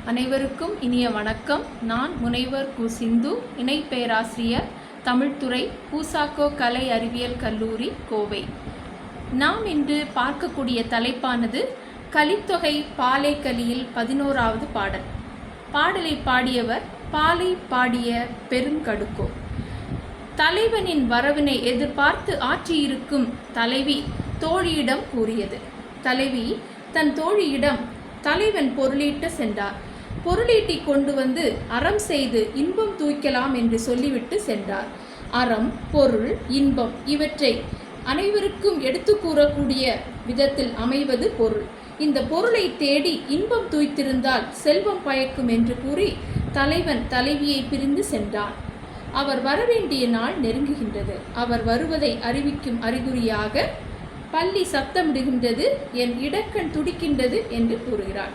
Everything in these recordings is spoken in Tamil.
அனைவருக்கும் இனிய வணக்கம். நான் முனைவர் கு. சிந்து, இணை பேராசிரியர், தமிழ்துறை, பூசாக்கோ கலை அறிவியல் கல்லூரி, கோவை. நாம் இன்று பார்க்கக்கூடிய தலைப்பானது கலித்தொகை பாலை கலியில் 11வது பாடல். பாடலை பாடியவர் பாலை பாடிய பெருங்கடுக்கோ. தலைவனின் வரவினை எதிர்பார்த்து ஆற்றியிருக்கும் தலைவி தோழியிடம் கூறியது. தலைவி தன் தோழியிடம் தலைவன் பொருளீட்ட சென்றார். பொருளீட்டி கொண்டு வந்து அறம் செய்து இன்பம் தூய்க்கலாம் என்று சொல்லிவிட்டு சென்றார். அறம், பொருள், இன்பம் இவற்றை அனைவருக்கும் எடுத்து கூறக்கூடிய விதத்தில் அமைவது பொருள். இந்த பொருளை தேடி இன்பம் தூய்த்திருந்தால் செல்வம் பயக்கும் என்று கூறி தலைவன் தலைவியை பிரிந்து சென்றான். அவர் வரவேண்டிய நாள் நெருங்குகின்றது. அவர் வருவதை அறிவிக்கும் அறிகுறியாக பள்ளி சத்தமிடுகின்றது, என் இடக்கண் துடிக்கின்றது என்று கூறுகிறார்.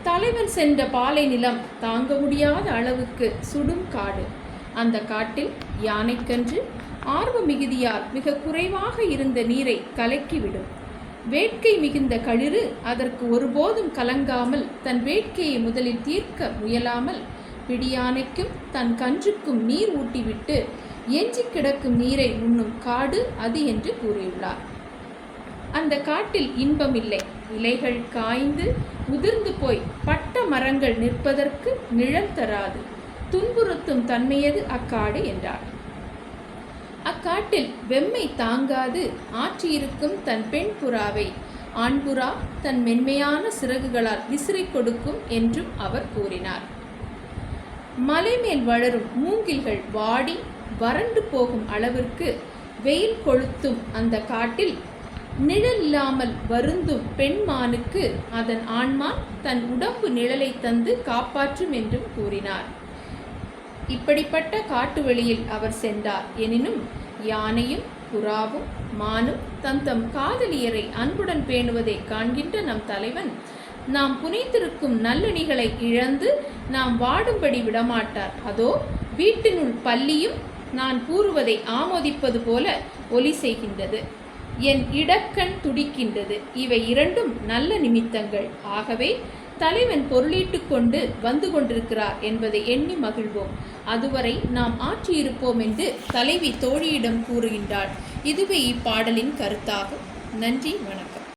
தலைவன் சென்ற பாலை நிலம் தாங்க முடியாத அளவுக்கு சுடும் காடு. அந்த காட்டில் யானைக்கன்று ஆர்வ மிகுதியால் மிக குறைவாக இருந்த நீரை கலக்கிவிடும். வேட்கை மிகுந்த களிறு அதற்கு ஒருபோதும் கலங்காமல் தன் வேட்கையை முதலில் தீர்க்க முயலாமல் பிடியானைக்கும் தன் கன்றுக்கும் நீர் ஊட்டிவிட்டு எஞ்சி கிடக்கும் நீரை உண்ணும் காடு அது என்று கூறியுள்ளார். அந்த காட்டில் இன்பம் இல்லை. இலைகள் காய்ந்து உதிர்ந்து போய் பட்ட மரங்கள் நிற்பதற்கு நிழல் தராது. துன்புறுத்தும் தன்மையது அக்காடு என்றார். அக்காட்டில் வெம்மை தாங்காது ஆற்றியிருக்கும் தன் பெண் புறாவை ஆண்புறா தன் மென்மையான சிறகுகளால் விசிறி கொடுக்கும் என்றும் அவர் கூறினார். மலை மேல் வளரும் மூங்கில்கள் வாடி வறண்டு போகும் அளவிற்கு வெயில் கொளுத்தும் அந்த காட்டில் நிழல் இல்லாமல் வருந்தும் பெண்மானுக்கு அதன் ஆண்மான் தன் உடம்பு நிழலை தந்து காப்பாற்றும் என்றும் கூறினார். இப்படிப்பட்ட காட்டு வெளியில் அவர் சென்றார். எனினும் யானையும் புறாவும் மானும் தம் காதலியரை அன்புடன் பேணுவதை காண்கின்ற நம் தலைவன் நாம் புனைத்திருக்கும் நல்லணிகளை இழந்து நாம் வாடும்படி விடமாட்டார். அதோ வீட்டினுள் பள்ளியும் நான் கூறுவதை ஆமோதிப்பது போல ஒலி செய்கின்றது. என் இடக்கண் துடிக்கின்றது. இவை இரண்டும் நல்ல நிமித்தங்கள். ஆகவே தலைவன் பொருளீட்டு கொண்டு வந்து கொண்டிருக்கிறார் என்பதை எண்ணி மகிழ்வோம். அதுவரை நாம் ஆற்றியிருப்போம் என்று தலைவி தோழியிடம் கூறுகின்றாள். இதுவே இப்பாடலின் கருத்தாகும். நன்றி, வணக்கம்.